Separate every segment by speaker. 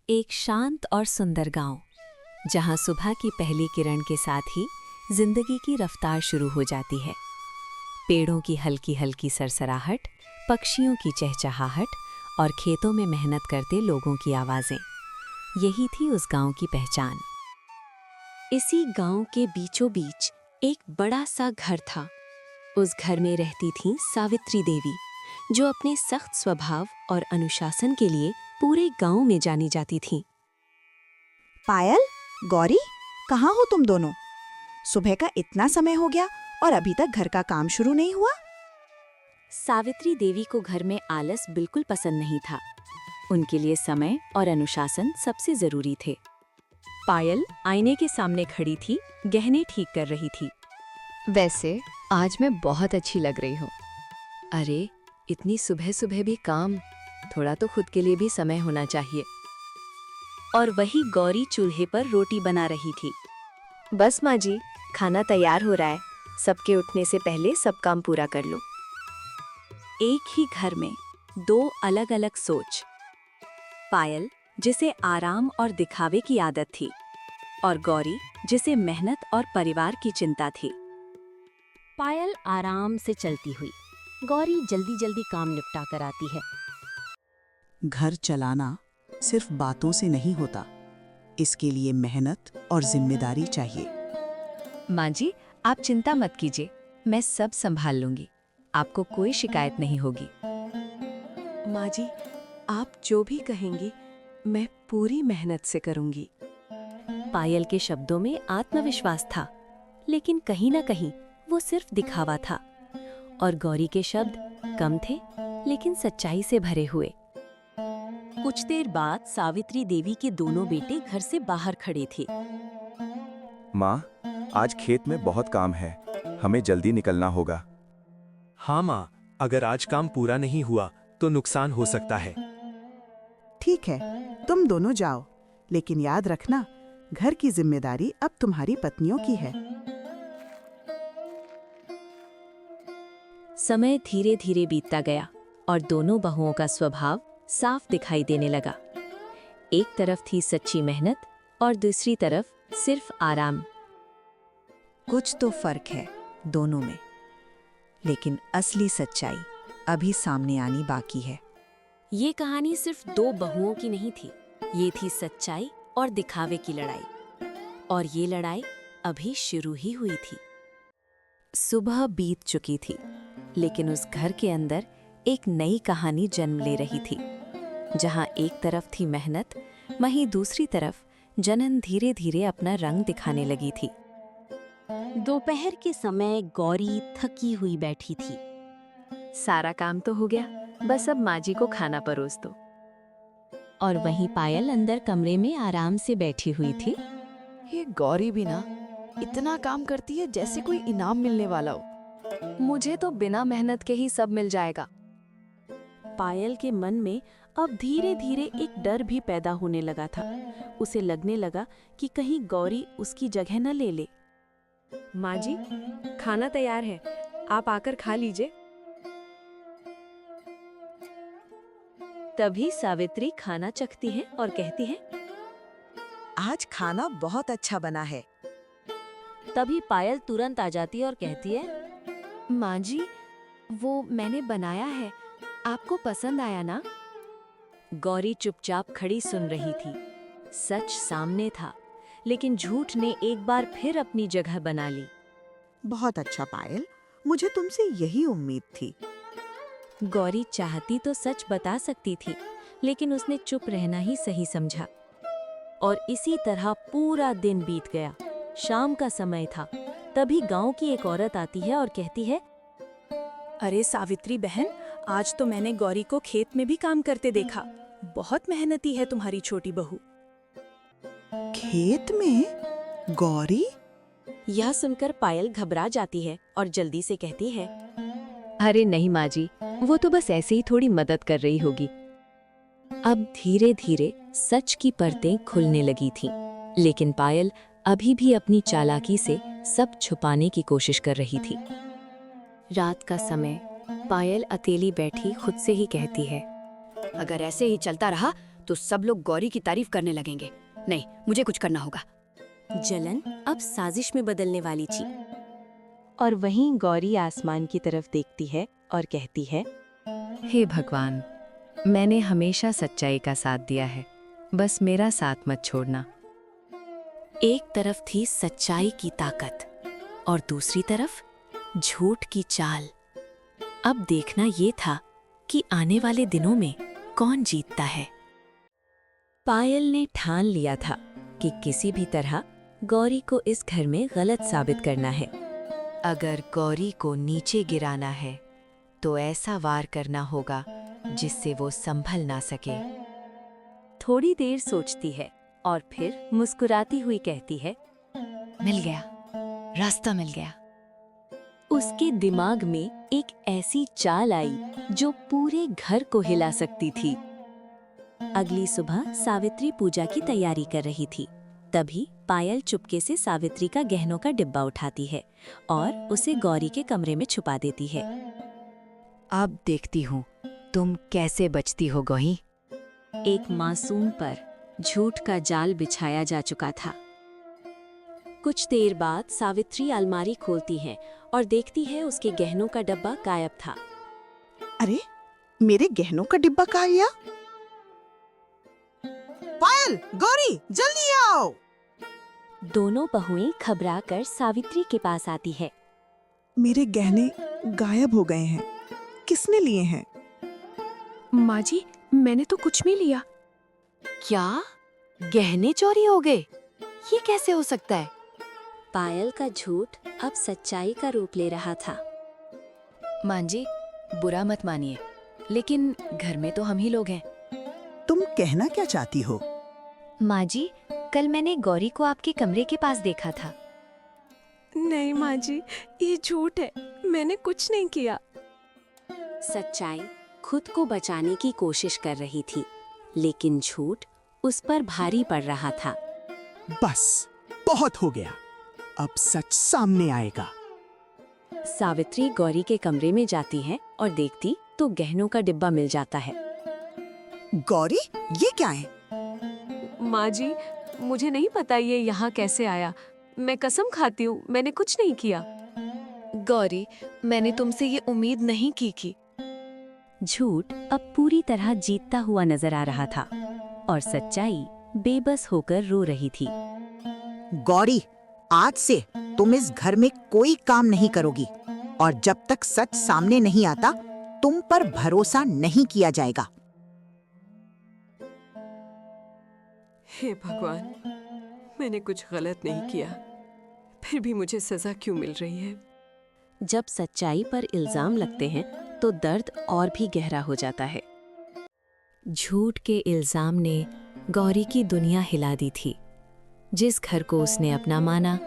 Speaker 1: एक शांत और सुंदर गांव, जहां सुबह की पहली किरण के साथ ही जिंदगी की रफ्तार शुरू हो जाती है। पेड़ों की हल्की हल्की सरसराहट, पक्षियों की चहचहाहट और खेतों में मेहनत करते लोगों की आवाजें, यही थी उस गांव की पहचान। इसी गांव के बीचों बीच एक बड़ा सा घर था। उस घर में रहती थीं सावित्री देवी, जो अपने सख्त स्वभाव और अनुशासन के लिए पूरे गांव में जानी जाती थीं।
Speaker 2: पायल, गौरी, कहाँ हो तुम दोनों? सुबह का इतना समय हो गया और अभी तक घर का काम शुरू नहीं हुआ।
Speaker 1: सावित्री देवी को घर में आलस बिल्कुल पसंद नहीं था। उनके लिए समय और अनुशासन सबसे जरूरी थे। पायल आईने के सामने खड़ी थी, गहने ठीक कर रही थी।
Speaker 3: वैसे आज मैं बहुत अच्छी लग रही हूँ।
Speaker 1: अरे, इतनी सुबह सुबह भी काम, थोड़ा तो खुद के लिए भी समय होना चाहिए। और वही गौरी चूल्हे पर रोटी बना रही थी।
Speaker 3: बस माँ जी, खाना तैयार हो रहा है। सबके उठने से पहले सब काम पूरा कर लो।
Speaker 1: एक ही घर में दो अलग अलग सोच। पायल, जिसे आराम और दिखावे की आदत थी, और गौरी, जिसे मेहनत और परिवार की चिंता थी। पायल आराम से चलती हुई, गौरी जल्दी जल्दी काम निपटा कर आती है।
Speaker 4: घर चलाना सिर्फ बातों से नहीं होता, इसके लिए मेहनत और जिम्मेदारी चाहिए।
Speaker 3: माँ जी, आप चिंता मत कीजिए, मैं सब संभाल लूंगी। आपको कोई शिकायत नहीं होगी।
Speaker 5: माँ जी, आप जो भी कहेंगी मैं पूरी मेहनत से करूंगी।
Speaker 1: पायल के शब्दों में आत्मविश्वास था, लेकिन कहीं न कहीं वो सिर्फ दिखावा था। और गौरी के शब्द कम थे, लेकिन सच्चाई से भरे हुए। कुछ देर बाद सावित्री देवी के दोनों बेटे घर से बाहर खड़े थे।
Speaker 6: माँ, आज खेत में बहुत काम है, हमें जल्दी निकलना होगा।
Speaker 7: हाँ माँ, अगर आज काम पूरा नहीं हुआ तो नुकसान हो सकता है।
Speaker 2: ठीक है, तुम दोनों जाओ, लेकिन याद रखना, घर की जिम्मेदारी अब तुम्हारी पत्नियों की है।
Speaker 1: समय धीरे धीरे बीतता गया और दोनों बहुओं का स्वभाव साफ दिखाई देने लगा। एक तरफ थी सच्ची मेहनत और दूसरी तरफ सिर्फ आराम।
Speaker 2: कुछ तो फर्क है दोनों में, लेकिन असली सच्चाई अभी सामने आनी बाकी है।
Speaker 1: ये कहानी सिर्फ दो बहुओं की नहीं थी, ये थी सच्चाई और दिखावे की लड़ाई। और ये लड़ाई अभी शुरू ही हुई थी। सुबह बीत चुकी थी, लेकिन उस घर के अंदर एक नई कहानी जन्म ले रही थी। जहां एक तरफ थी मेहनत, वहीं दूसरी तरफ जनन धीरे धीरे अपना रंग दिखाने लगी थी। दोपहर के समय गौरी थकी हुई बैठी थी।
Speaker 3: सारा काम तो हो गया, बस अब माँ जी को खाना परोस दो।
Speaker 1: और वहीं पायल अंदर कमरे में आराम से बैठी हुई थी।
Speaker 5: ये गौरी भी ना इतना काम करती है जैसे कोई इनाम मिलने वाला हो।
Speaker 3: मुझे तो बिना मेहनत के ही सब मिल जाएगा।
Speaker 5: पायल के मन में अब धीरे धीरे एक डर भी पैदा होने लगा था। उसे लगने लगा कि कहीं गौरी उसकी जगह न ले ले।
Speaker 3: माँ जी, खाना तैयार है, आप आकर खा लीजिए।
Speaker 1: तभी सावित्री खाना चखती है और कहती है,
Speaker 2: आज खाना बहुत अच्छा बना है।
Speaker 1: तभी पायल तुरंत आ जाती है और कहती है,
Speaker 3: माँ जी, वो मैंने बनाया है, आपको पसंद आया ना?
Speaker 1: गौरी चुपचाप खड़ी सुन रही थी। सच सामने था, लेकिन झूठ ने एक बार फिर अपनी जगह बना ली।
Speaker 2: बहुत अच्छा पायल, मुझे तुमसे यही उम्मीद थी।
Speaker 1: गौरी चाहती तो सच बता सकती थी, लेकिन उसने चुप रहना ही सही समझा। और इसी तरह पूरा दिन बीत गया। शाम का समय था, तभी गांव की एक औरत आती है और कहती है,
Speaker 5: अरे सावित्री बहन, आज तो मैंने गौरी को खेत में भी काम करते देखा। बहुत मेहनती है तुम्हारी छोटी बहू।
Speaker 2: खेत में गौरी?
Speaker 1: यह सुनकर पायल घबरा जाती है और जल्दी से कहती है,
Speaker 3: अरे नहीं माँ जी, वो तो बस ऐसे ही थोड़ी मदद कर रही होगी।
Speaker 1: अब धीरे धीरे सच की परतें खुलने लगी थीं, लेकिन पायल अभी भी अपनी चालाकी से सब छुपाने की कोशिश कर रही थी। रात का समय, पायल अकेली बैठी खुद से ही कहती है,
Speaker 3: अगर ऐसे ही चलता रहा
Speaker 8: तो सब लोग गौरी की तारीफ करने लगेंगे। नहीं, मुझे कुछ करना होगा।
Speaker 5: जलन अब साजिश में बदलने वाली थी। और वहीं गौरी आसमान की तरफ देखती है और कहती है,
Speaker 3: हे भगवान, मैंने हमेशा सच्चाई का साथ दिया है, बस मेरा साथ मत छोड़ना।
Speaker 1: एक तरफ थी सच्चाई की ताकत और दूसरी तरफ झूठ की चाल। अब देखना ये था कि आने वाले दिनों में कौन जीतता है। पायल ने ठान लिया था कि किसी भी तरह गौरी को इस घर में गलत साबित करना है। अगर गौरी को नीचे गिराना है तो ऐसा वार करना होगा जिससे वो संभल ना सके।
Speaker 5: थोड़ी देर सोचती है और फिर मुस्कुराती हुई कहती है,
Speaker 3: मिल गया, रास्ता मिल गया।
Speaker 5: उसके दिमाग में एक ऐसी चाल आई जो पूरे घर को हिला सकती थी। अगली सुबह सावित्री पूजा की तैयारी कर रही थी। तभी पायल चुपके से सावित्री का गहनों का डिब्बा उठाती है और उसे गौरी के कमरे में छुपा देती है।
Speaker 3: अब देखती हूँ तुम कैसे बचती हो गौरी।
Speaker 5: एक मासूम पर झूठ का जाल बिछाया जा चुका था। कुछ देर बाद सावित्री अलमारी खोलती है और देखती है उसके गहनों का डब्बा गायब था।
Speaker 4: अरे, मेरे गहनों का डिब्बा कहाँ गया? पायल, गौरी, जल्दी आओ।
Speaker 5: दोनों बहुएं घबराकर सावित्री के पास आती है।
Speaker 4: मेरे गहने गायब हो गए हैं। किसने लिए हैं?
Speaker 8: माँ जी, मैंने तो कुछ नहीं लिया। क्या? गहने चोरी हो गए? ये कैसे हो सकता है?
Speaker 5: पायल का झूठ अब सच्चाई का रूप ले रहा था।
Speaker 3: माँ जी, बुरा मत मानिए, लेकिन घर में तो हम ही लोग हैं।
Speaker 4: तुम कहना क्या चाहती हो?
Speaker 3: माँ जी, कल मैंने गौरी को आपके कमरे के पास देखा था।
Speaker 5: नहीं माँ जी, ये झूठ है, मैंने कुछ नहीं किया। सच्चाई खुद को बचाने की कोशिश कर रही थी, लेकिन झूठ उस पर भारी पड़ रहा था।
Speaker 4: बस, बहुत हो गया। अब सच सामने आएगा।
Speaker 5: सावित्री गौरी के कमरे में जाती है और देखती तो गहनों का डिब्बा मिल जाता है।
Speaker 4: गौरी, ये क्या है?
Speaker 5: माँ जी, मुझे नहीं पता ये यहाँ कैसे आया। मैं कसम खाती हूँ, मैंने कुछ नहीं किया।
Speaker 8: गौरी, मैंने तुमसे ये उम्मीद नहीं की।
Speaker 5: झूठ अब पूरी तरह जीतता हुआ नजर आ रहा था और सच्चाई बेबस होकर रो रही थी।
Speaker 9: गौरी, आज से तुम इस घर में कोई काम नहीं करोगी और जब तक सच सामने नहीं आता तुम पर भरोसा नहीं किया जाएगा।
Speaker 10: हे भगवान, मैंने कुछ गलत नहीं किया, फिर भी मुझे सजा क्यों मिल रही है?
Speaker 5: जब सच्चाई पर इल्जाम लगते हैं तो दर्द और भी गहरा हो जाता है।
Speaker 1: झूठ के इल्जाम ने गौरी की दुनिया हिला दी थी। जिस घर को उसने अपना माना,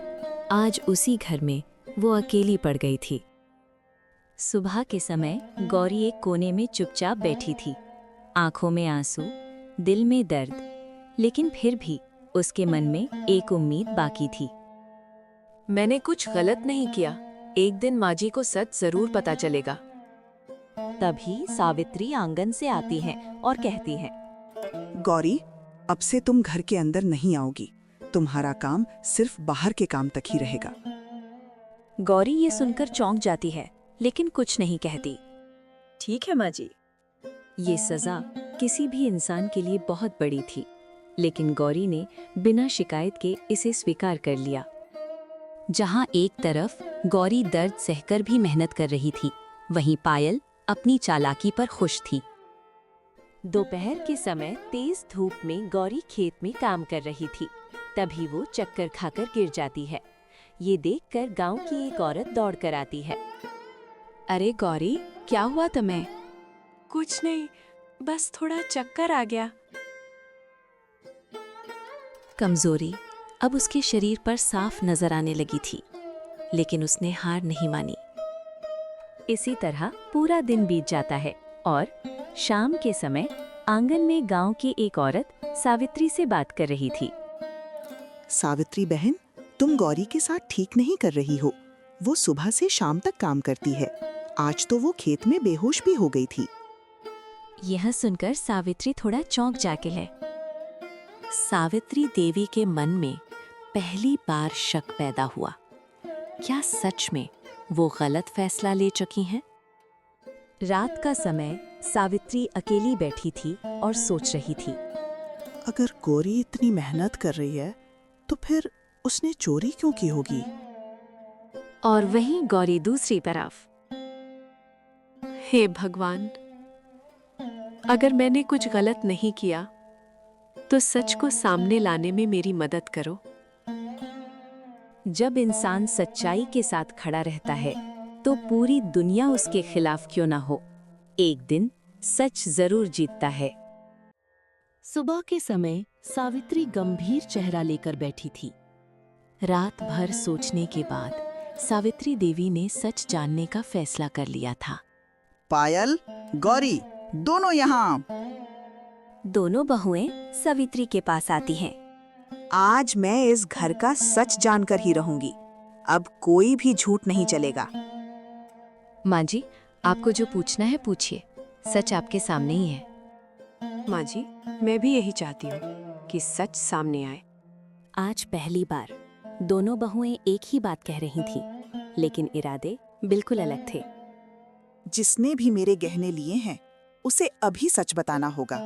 Speaker 1: आज उसी घर में वो अकेली पड़ गई थी।
Speaker 5: सुबह के समय गौरी एक कोने में चुपचाप बैठी थी, आंखों में आंसू, दिल में दर्द, लेकिन फिर भी उसके मन में एक उम्मीद बाकी थी।
Speaker 8: मैंने कुछ गलत नहीं किया, एक दिन माँ जी को सच जरूर पता चलेगा।
Speaker 5: तभी सावित्री आंगन से आती है और कहती है,
Speaker 4: गौरी, अब से तुम घर के अंदर नहीं आओगी। तुम्हारा काम सिर्फ बाहर के काम तक ही रहेगा।
Speaker 5: गौरी ये सुनकर चौंक जाती है, लेकिन कुछ नहीं कहती। ठीक है माँ जी। ये सजा किसी भी इंसान के लिए बहुत बड़ी थी, लेकिन गौरी ने बिना शिकायत के इसे स्वीकार कर लिया। जहाँ एक तरफ गौरी दर्द सहकर भी मेहनत कर रही थी, वहीं पायल अपनी चालाकी पर खुश थी। दोपहर के समय तेज धूप में गौरी खेत में काम कर रही थी। तभी वो चक्कर खाकर गिर जाती है। ये देखकर गांव की एक औरत दौड़कर आती है।
Speaker 8: अरे गौरी, क्या हुआ तुम्हें?
Speaker 10: कुछ नहीं, बस थोड़ा चक्कर आ गया।
Speaker 1: कमजोरी अब उसके शरीर पर साफ नजर आने लगी थी, लेकिन उसने हार नहीं मानी।
Speaker 5: इसी तरह पूरा दिन बीत जाता है और शाम के समय आंगन में गांव की एक औरत सावित्री से बात कर रही थी।
Speaker 4: सावित्री बहन, तुम गौरी के साथ ठीक नहीं कर रही हो। वो सुबह से शाम तक काम करती है। आज तो वो खेत में बेहोश भी हो गई थी।
Speaker 1: यह सुनकर सावित्री थोड़ा चौंक जाती है। सावित्री देवी के मन में पहली बार शक पैदा हुआ। क्या सच में वो गलत फैसला ले चुकी हैं? रात का समय सावित्री अकेली बैठी थी और सोच रही थी।
Speaker 4: अगर गौरी इतनी मेहनत कर रही है तो फिर उसने चोरी क्यों की होगी?
Speaker 1: और वहीं गौरी दूसरी तरफ।
Speaker 10: हे भगवान, अगर मैंने कुछ गलत नहीं किया तो सच को सामने लाने में मेरी मदद करो।
Speaker 1: जब इंसान सच्चाई के साथ खड़ा रहता है तो पूरी दुनिया उसके खिलाफ क्यों ना हो, एक दिन सच जरूर जीतता है। सुबह के समय सावित्री गंभीर चेहरा लेकर बैठी थी। रात भर सोचने के बाद सावित्री देवी ने सच जानने का फैसला कर लिया था।
Speaker 4: पायल, गौरी, दोनों यहाँ।
Speaker 1: दोनों बहुएं सावित्री के पास आती हैं।
Speaker 2: आज मैं इस घर का सच जानकर ही रहूंगी। अब कोई भी झूठ नहीं चलेगा।
Speaker 3: माँ जी, आपको जो पूछना है पूछिए, सच आपके सामने ही है।
Speaker 10: माँ जी, मैं भी यही चाहती हूँ कि सच सामने आए।
Speaker 1: आज पहली बार दोनों बहुएं एक ही बात कह रही थीं, लेकिन इरादे बिल्कुल अलग थे।
Speaker 4: जिसने भी मेरे गहने लिए हैं उसे अभी सच बताना होगा,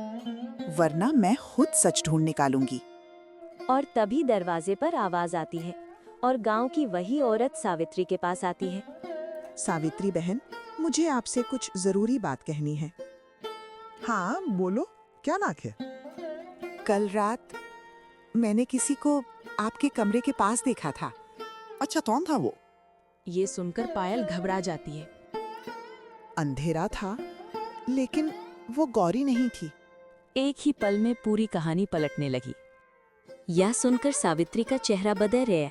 Speaker 4: वरना मैं खुद सच ढूंढ निकालूंगी।
Speaker 5: और तभी दरवाजे पर आवाज आती है और गांव की वही औरत सावित्री के पास आती है।
Speaker 4: सावित्री बहन, मुझे आपसे कुछ जरूरी बात कहनी है।
Speaker 11: हाँ बोलो, क्या नाक है?
Speaker 4: कल रात मैंने किसी को आपके कमरे के पास देखा था।
Speaker 11: अच्छा, कौन था वो?
Speaker 5: ये सुनकर पायल घबरा जाती है।
Speaker 4: अंधेरा था, लेकिन वो गौरी नहीं थी।
Speaker 5: एक ही पल में पूरी कहानी पलटने लगी।
Speaker 1: यह सुनकर सावित्री का चेहरा बदल गया।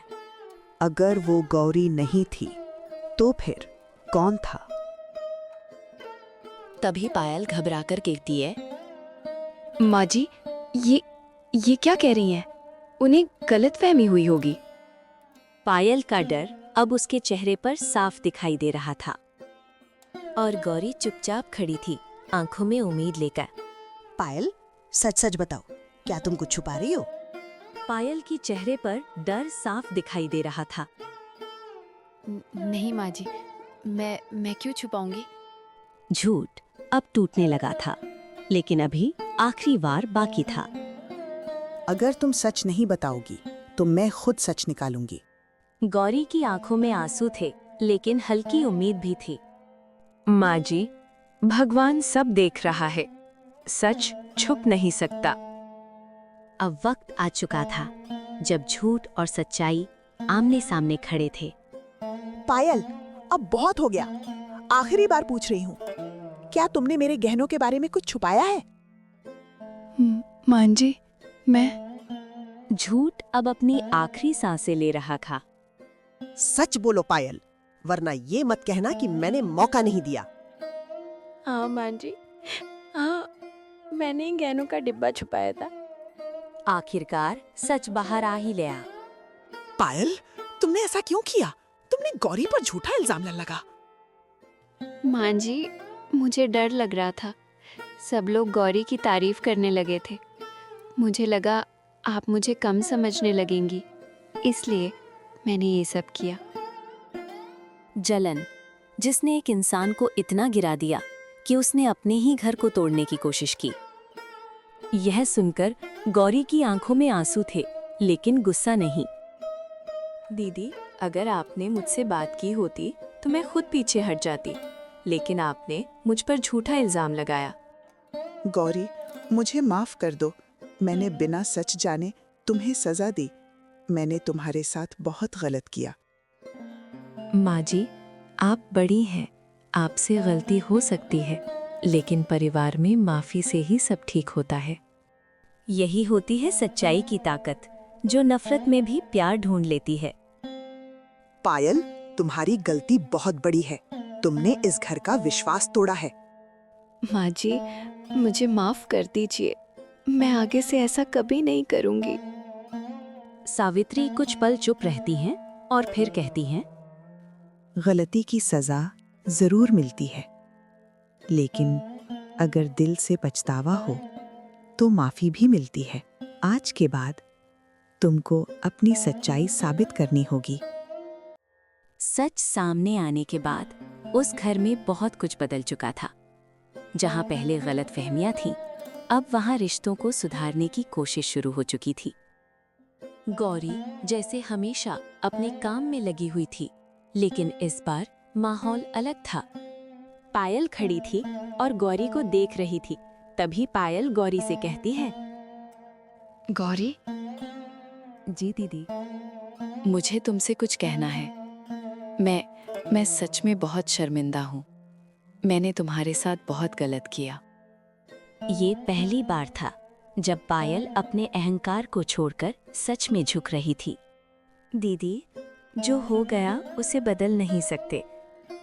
Speaker 4: अगर वो गौरी नहीं थी तो फिर कौन था?
Speaker 1: तभी पायल घबराकर कहती है,
Speaker 8: माँ जी, ये क्या कह रही हैं? उन्हें गलतफहमी हुई होगी।
Speaker 1: पायल का डर अब उसके चेहरे पर साफ दिखाई दे रहा था और गौरी चुपचाप खड़ी थी, आंखों में उम्मीद लेकर।
Speaker 2: पायल, सच सच बताओ, क्या तुम कुछ छुपा रही हो?
Speaker 1: पायल की चेहरे पर डर साफ दिखाई दे रहा था।
Speaker 8: नहीं माँ जी, मैं क्यों छुपाऊंगी?
Speaker 1: झूठ अब टूटने लगा था, लेकिन अभी आखिरी वार बाकी था।
Speaker 4: अगर तुम सच नहीं बताओगी तो मैं खुद सच निकालूंगी।
Speaker 1: गौरी की आंखों में आंसू थे, लेकिन हल्की उम्मीद भी थी।
Speaker 10: माँ जी, भगवान सब देख रहा है, सच छुप नहीं सकता।
Speaker 1: अब वक्त आ चुका था जब झूठ और सच्चाई आमने सामने खड़े थे।
Speaker 4: पायल, अब बहुत हो गया। आखिरी बार पूछ रही हूँ, क्या तुमने मेरे गहनों के बारे में कुछ छुपाया है?
Speaker 8: माँ जी, मैं
Speaker 1: झूठ अब अपनी आखिरी सांसें ले रहा था।
Speaker 11: सच बोलो पायल, वरना ये मत कहना कि मैंने मौका नहीं दिया।
Speaker 8: हाँ माँ जी, हाँ, मैंने इन गहनों का डिब्बा छुपाया था।
Speaker 1: आखिरकार सच बाहर आ ही लिया।
Speaker 4: पायल, तुमने ऐसा क्यों किया? तुमने गौरी पर झूठा इल्जाम लगा।
Speaker 8: माँ जी, मुझे डर लग रहा था। सब लोग गौरी की तारीफ करने लगे थे। मुझे लगा आप मुझे कम समझने लगेंगी, इसलिए मैंने ये सब किया।
Speaker 1: जलन, जिसने एक इंसान को इतना गिरा दिया कि उसने अपने ही घर को तोड़ने की कोशिश की। यह सुनकर गौरी की आंखों में आंसू थे, लेकिन गुस्सा नहीं।
Speaker 10: दीदी, अगर आपने मुझसे बात की होती तो मैं खुद पीछे हट जाती, लेकिन आपने मुझ पर झूठा इल्जाम लगाया।
Speaker 4: गौरी, मुझे माफ कर दो। मैंने बिना सच जाने तुम्हें सजा दी। मैंने तुम्हारे साथ बहुत गलत किया।
Speaker 10: माँ जी, आप बड़ी हैं, आपसे गलती हो सकती है, लेकिन परिवार में माफी से ही सब ठीक होता है।
Speaker 1: यही होती है सच्चाई की ताकत, जो नफरत में भी प्यार ढूंढ लेती है।
Speaker 4: पायल, तुम्हारी गलती बहुत बड़ी है। तुमने इस घर का विश्वास तोड़ा है।
Speaker 8: माँ जी, मुझे माफ कर दीजिए। मैं आगे से ऐसा कभी नहीं करूंगी।
Speaker 1: सावित्री कुछ पल चुप रहती हैं और फिर कहती हैं,
Speaker 4: गलती की सजा जरूर मिलती है, लेकिन
Speaker 2: अगर दिल से पछतावा हो तो माफी भी मिलती है। आज के बाद तुमको अपनी सच्चाई साबित करनी होगी।
Speaker 1: सच सामने आने के बाद उस घर में बहुत कुछ बदल चुका था। जहां पहले गलतफहमियां थीं, अब वहां रिश्तों को सुधारने की कोशिश शुरू हो चुकी थी। गौरी जैसे हमेशा अपने काम में लगी हुई थी, लेकिन इस बार माहौल अलग था। पायल खड़ी थी और गौरी को देख रही थी। तभी पायल गौरी से कहती है,
Speaker 5: गौरी,
Speaker 1: जी दीदी।
Speaker 5: मुझे तुमसे कुछ कहना है। मैं सच में बहुत शर्मिंदा हूँ। मैंने तुम्हारे साथ बहुत गलत किया।
Speaker 1: ये पहली बार था जब पायल अपने अहंकार को छोड़कर सच में झुक रही थी। दीदी, जो हो गया उसे बदल नहीं सकते,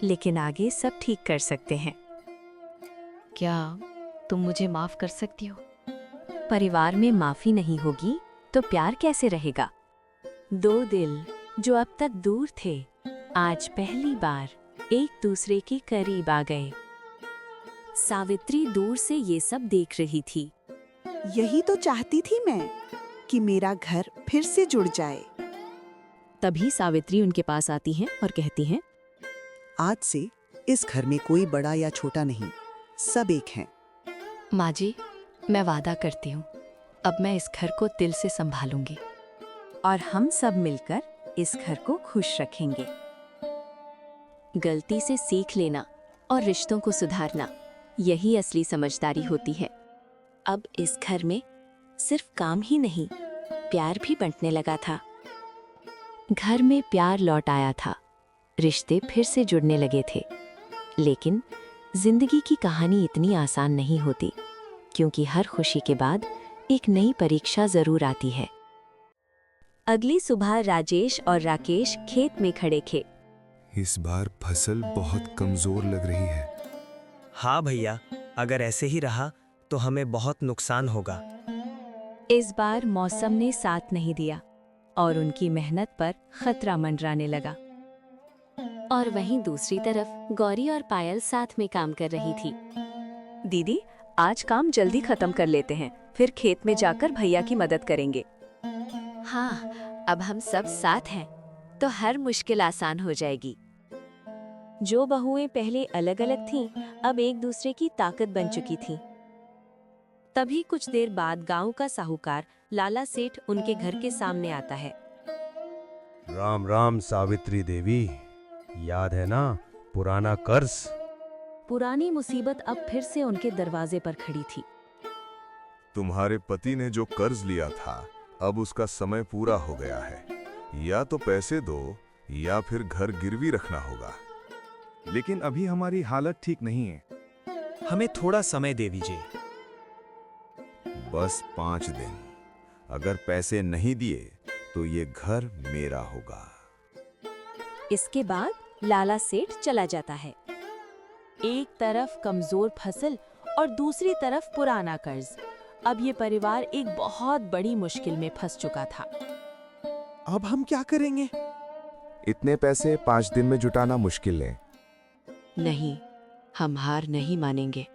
Speaker 1: लेकिन आगे सब ठीक कर सकते हैं।
Speaker 5: क्या तुम मुझे माफ कर सकती हो?
Speaker 1: परिवार में माफी नहीं होगी तो प्यार कैसे रहेगा? दो दिल जो अब तक दूर थे, आज पहली बार एक दूसरे के करीब आ गए। सावित्री दूर से ये सब देख रही थी।
Speaker 4: यही तो चाहती थी मैं, कि मेरा घर फिर से जुड़ जाए।
Speaker 5: तभी सावित्री उनके पास आती हैं और कहती हैं,
Speaker 11: आज से इस घर में कोई बड़ा या छोटा नहीं, सब एक हैं।
Speaker 5: माँ जी, मैं वादा करती हूँ, अब मैं इस घर को दिल से संभालूंगी।
Speaker 1: और हम सब मिलकर इस घर को खुश रखेंगे। गलती से सीख लेना और रिश्तों को सुधारना, यही असली समझदारी होती है। अब इस घर में सिर्फ काम ही नहीं, प्यार भी बंटने लगा था। घर में प्यार लौट आया था, रिश्ते फिर से जुड़ने लगे थे। लेकिन जिंदगी की कहानी इतनी आसान नहीं होती, क्योंकि हर खुशी के बाद एक नई परीक्षा जरूर आती है। अगली सुबह राजेश और राकेश खेत में खड़े थे।
Speaker 12: इस बार फसल बहुत कमजोर लग रही है।
Speaker 13: हाँ भैया, अगर ऐसे ही रहा तो हमें बहुत नुकसान होगा।
Speaker 1: इस बार मौसम ने साथ नहीं दिया और उनकी मेहनत पर खतरा मंडराने लगा। और वहीं दूसरी तरफ गौरी और पायल साथ में काम कर रही थी।
Speaker 5: दीदी, आज काम जल्दी खत्म कर लेते हैं, फिर खेत में जाकर भैया की मदद करेंगे।
Speaker 1: हाँ, अब हम सब साथ हैं तो हर मुश्किल आसान हो जाएगी। जो बहुएं पहले अलग अलग थीं, अब एक दूसरे की ताकत बन चुकी थीं। तभी कुछ देर बाद गांव का साहूकार लाला सेठ उनके घर के सामने आता है।
Speaker 14: राम राम सावित्री देवी, याद है ना पुराना कर्ज?
Speaker 1: पुरानी मुसीबत अब फिर से उनके दरवाजे पर खड़ी थी।
Speaker 12: तुम्हारे पति ने जो कर्ज लिया था, अब उसका समय पूरा हो गया है। या तो पैसे दो या फिर घर गिरवी रखना होगा।
Speaker 6: लेकिन अभी हमारी हालत ठीक नहीं है।
Speaker 13: हमें थोड़ा समय दे दीजिए।
Speaker 6: बस 5 दिन। अगर पैसे नहीं दिए तो ये घर मेरा होगा।
Speaker 1: इसके बाद लाला सेठ चला जाता है। एक तरफ कमजोर फसल और दूसरी तरफ पुराना कर्ज। अब ये परिवार एक बहुत बड़ी मुश्किल में फंस चुका था।
Speaker 4: अब हम क्या करेंगे?
Speaker 6: इतने पैसे 5 दिन में जुटाना मुश्किल है।
Speaker 5: नहीं, हम हार नहीं मानेंगे।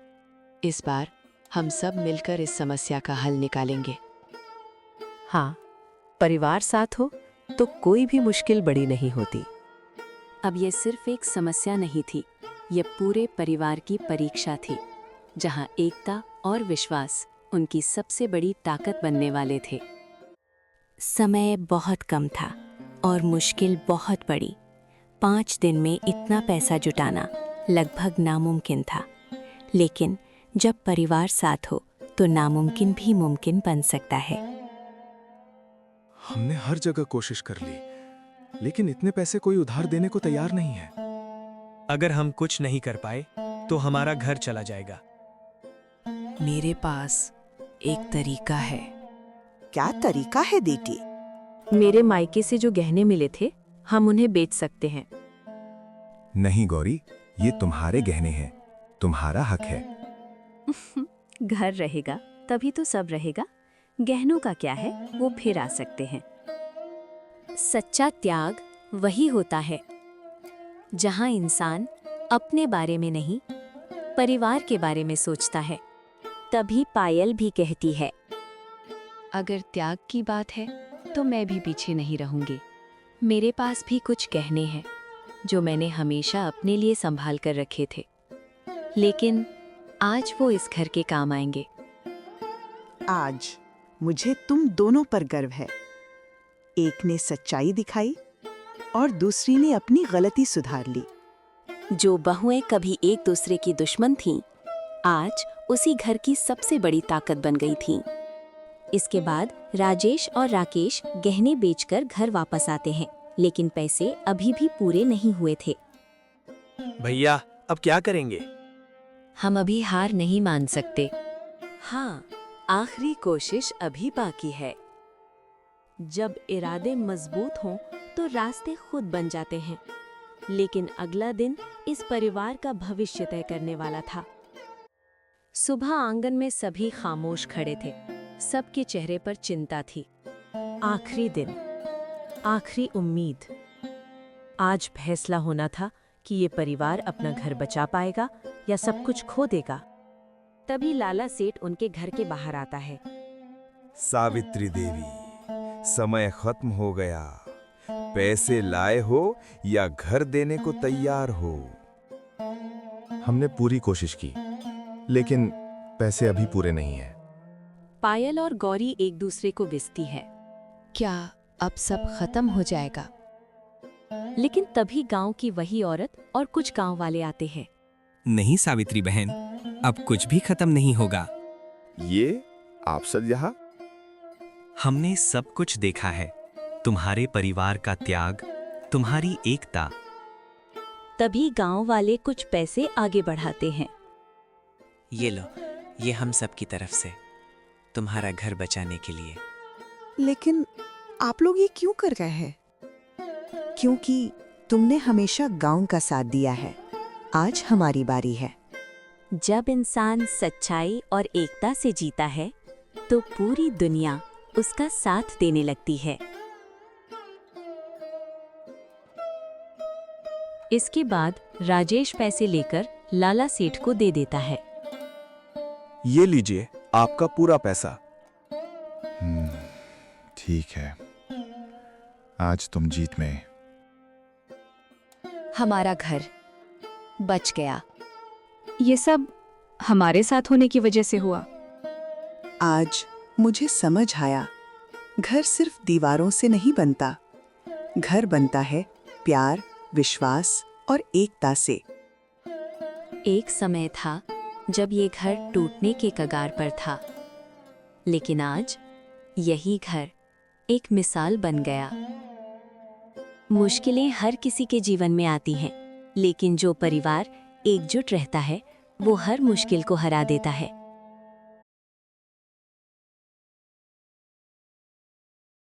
Speaker 5: इस बार हम सब मिलकर इस समस्या का हल निकालेंगे। हाँ, परिवार साथ हो तो कोई भी मुश्किल बड़ी नहीं होती।
Speaker 1: अब ये सिर्फ एक समस्या नहीं थी, ये पूरे परिवार की परीक्षा थी, जहां एकता और विश्वास उनकी सबसे बड़ी ताकत बनने वाले थे। समय बहुत कम था और मुश्किल बहुत बड़ी। 5 दिन में इतना पैसा जुटाना लगभग नामुमकिन था। लेकिन जब परिवार साथ हो तो नामुमकिन भी मुमकिन बन सकता है।
Speaker 7: हमने हर जगह कोशिश कर ली, लेकिन इतने पैसे कोई उधार देने को तैयार नहीं है।
Speaker 13: अगर हम कुछ नहीं कर पाए तो हमारा घर चला जाएगा।
Speaker 5: मेरे पास एक तरीका है।
Speaker 11: क्या तरीका है बेटी?
Speaker 5: मेरे मायके से जो गहने मिले थे, हम उन्हें बेच सकते हैं।
Speaker 6: नहीं गौरी, ये तुम्हारे गहने हैं, तुम्हारा हक है।
Speaker 1: घर रहेगा तभी तो सब रहेगा। गहनों का क्या है, वो फिर आ सकते हैं। सच्चा त्याग वही होता है जहां इंसान अपने बारे में नहीं, परिवार के बारे में सोचता है। तभी पायल भी कहती है,
Speaker 3: अगर त्याग की बात है तो मैं भी पीछे नहीं रहूंगी। मेरे पास भी कुछ गहने हैं जो मैंने हमेशा अपने लिए संभाल कर रखे थे, लेकिन आज वो इस घर के काम आएंगे।
Speaker 4: आज मुझे तुम दोनों पर गर्व है। एक ने सच्चाई दिखाई और दूसरी ने अपनी गलती सुधार ली।
Speaker 1: जो बहुएं कभी एक दूसरे की दुश्मन थीं, आज उसी घर की सबसे बड़ी ताकत बन गई थीं। इसके बाद राजेश और राकेश गहने बेचकर घर वापस आते हैं, लेकिन पैसे अभी भी पूरे नहीं हुए थे।
Speaker 7: भैया अब क्या करेंगे?
Speaker 3: हम अभी हार नहीं मान सकते।
Speaker 1: हाँ, आखिरी कोशिश अभी बाकी है। जब इरादे मजबूत हों तो रास्ते खुद बन जाते हैं। लेकिन अगला दिन इस परिवार का भविष्य तय करने वाला था। सुबह आंगन में सभी खामोश खड़े थे। सबके चेहरे पर चिंता थी। आखिरी दिन, आखिरी उम्मीद। आज फैसला होना था कि ये परिवार अपना घर बचा पाएगा या सब कुछ खो देगा। तभी लाला सेठ उनके घर के बाहर आता है।
Speaker 6: सावित्री देवी, समय खत्म हो गया। पैसे लाए हो या घर देने को तैयार हो?
Speaker 12: हमने पूरी कोशिश की, लेकिन पैसे अभी पूरे नहीं हैं।
Speaker 1: पायल और गौरी एक दूसरे को बिसती है।
Speaker 3: क्या अब सब खत्म हो जाएगा?
Speaker 1: लेकिन तभी गांव की वही औरत और कुछ गांव वाले आते हैं।
Speaker 15: नहीं सावित्री बहन, अब कुछ भी खत्म नहीं होगा।
Speaker 12: ये आप सब यहाँ?
Speaker 15: हमने सब कुछ देखा है, तुम्हारे परिवार का त्याग, तुम्हारी एकता।
Speaker 1: तभी गांव वाले कुछ पैसे आगे बढ़ाते हैं।
Speaker 16: ये लो, ये हम सब की तरफ से, तुम्हारा घर बचाने के लिए।
Speaker 4: लेकिन आप लोग ये क्यों कर रहे हैं?
Speaker 2: क्योंकि तुमने हमेशा गांव का साथ दिया है। आज हमारी बारी है।
Speaker 1: जब इंसान सच्चाई और एकता से जीता है, तो पूरी दुनिया उसका साथ देने लगती है। इसके बाद राजेश पैसे लेकर लाला सेठ को दे देता है।
Speaker 6: ये लीजिए आपका पूरा पैसा।
Speaker 12: ठीक है, आज तुम जीत में।
Speaker 3: हमारा घर बच गया।
Speaker 5: ये सब हमारे साथ होने की वजह से हुआ।
Speaker 4: आज मुझे समझ आया, घर सिर्फ दीवारों से नहीं बनता। घर बनता है प्यार, विश्वास और एकता से।
Speaker 1: एक समय था जब ये घर टूटने के कगार पर था, लेकिन आज यही घर एक मिसाल बन गया। मुश्किलें हर किसी के जीवन में आती हैं, लेकिन जो परिवार एकजुट रहता है, वो हर मुश्किल को हरा देता है।